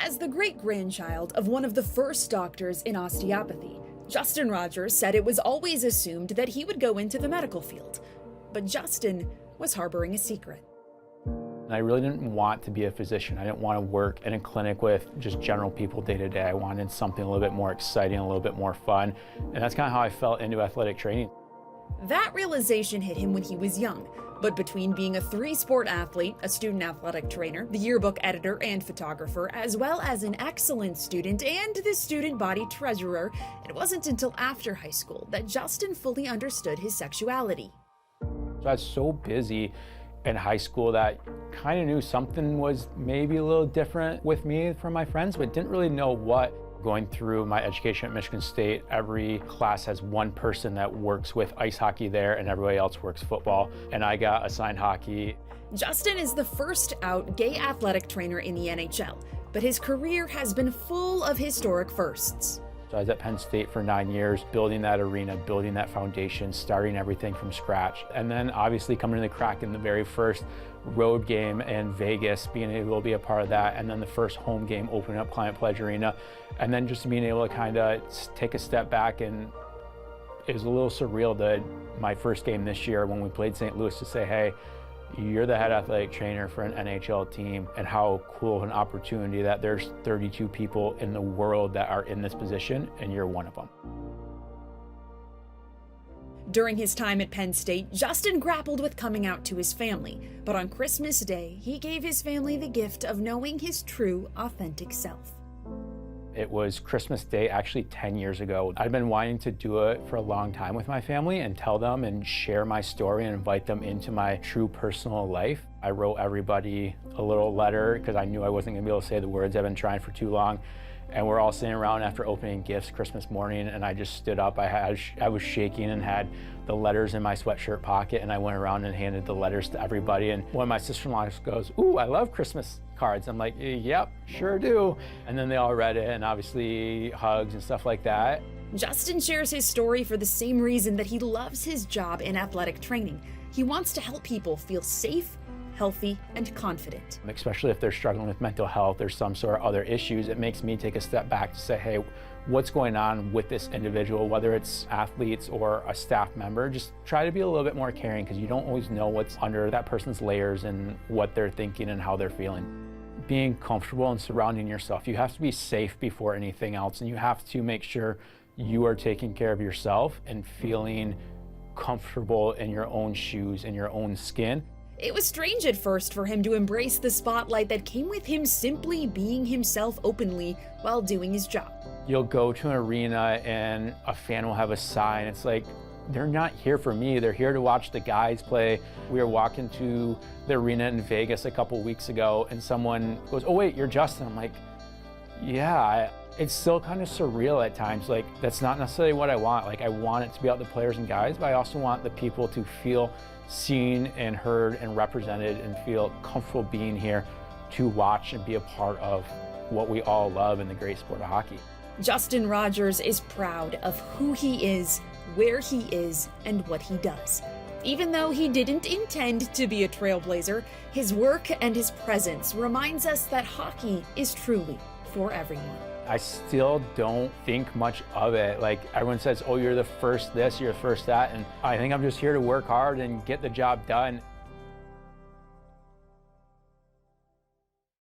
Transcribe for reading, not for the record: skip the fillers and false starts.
As the great-grandchild of one of the first doctors in osteopathy, Justin Rogers said it was always assumed that he would go into the medical field. But Justin was harboring a secret. I really didn't want to be a physician. I didn't want to work in a clinic with just general people day to day. I wanted something a little bit more exciting, a little bit more fun. And that's kind of how I felt into athletic training. That realization hit him when he was young. But between being a three-sport athlete, a student athletic trainer, the yearbook editor and photographer, as well as an excellent student and the student body treasurer, it wasn't until after high school that Justin fully understood his sexuality. So I was so busy in high school that kind of knew something was maybe a little different with me from my friends, but didn't really know what. Going through my education at Michigan State, every class has one person that works with ice hockey there and everybody else works football, and I got assigned hockey. Justin is the first out gay athletic trainer in the NHL, but his career has been full of historic firsts. So I was at Penn State for 9 years, building that arena, building that foundation, starting everything from scratch. And then obviously coming to the Kraken, the very first road game in Vegas, being able to be a part of that, and then the first home game opening up Client Pledge Arena, and then just being able to kind of take a step back. And it was a little surreal that my first game this year when we played St. Louis to say, hey, you're the head athletic trainer for an NHL team, and how cool of an opportunity that there's 32 people in the world that are in this position and you're one of them. During his time at Penn State, Justin grappled with coming out to his family, but on Christmas Day, he gave his family the gift of knowing his true, authentic self. It was Christmas Day, actually 10 years ago. I'd been wanting to do it for a long time with my family and tell them and share my story and invite them into my true personal life. I wrote everybody a little letter because I knew I wasn't gonna be able to say the words. I've been trying for too long. And we're all sitting around after opening gifts Christmas morning, and I just stood up. I was shaking and had the letters in my sweatshirt pocket, and I went around and handed the letters to everybody. And one of my sister-in-laws goes, "Ooh, I love Christmas cards." I'm like, "Yep, sure do." And then they all read it, and obviously hugs and stuff like that. Justin shares his story for the same reason that he loves his job in athletic training. He wants to help people feel safe, healthy, and confident. Especially if they're struggling with mental health or some sort of other issues, it makes me take a step back to say, hey, what's going on with this individual, whether it's athletes or a staff member. Just try to be a little bit more caring, because you don't always know what's under that person's layers and what they're thinking and how they're feeling. Being comfortable and surrounding yourself. You have to be safe before anything else, and you have to make sure you are taking care of yourself and feeling comfortable in your own shoes, in your own skin. It was strange at first for him to embrace the spotlight that came with him simply being himself openly while doing his job. You'll go to an arena and a fan will have a sign. It's like, they're not here for me, they're here to watch the guys play. We were walking to the arena in Vegas a couple weeks ago, and someone goes, "Oh wait, you're Justin." I'm like, yeah, it's still kind of surreal at times. Like, that's not necessarily what I want. Like, I want it to be about the players and guys, but I also want the people to feel seen and heard and represented and feel comfortable being here to watch and be a part of what we all love in the great sport of hockey. Justin Rogers is proud of who he is, where he is, and what he does. Even though he didn't intend to be a trailblazer, his work and his presence reminds us that hockey is truly for everyone. I still don't think much of it. Like, everyone says, oh, you're the first this, you're the first that, and I think I'm just here to work hard and get the job done.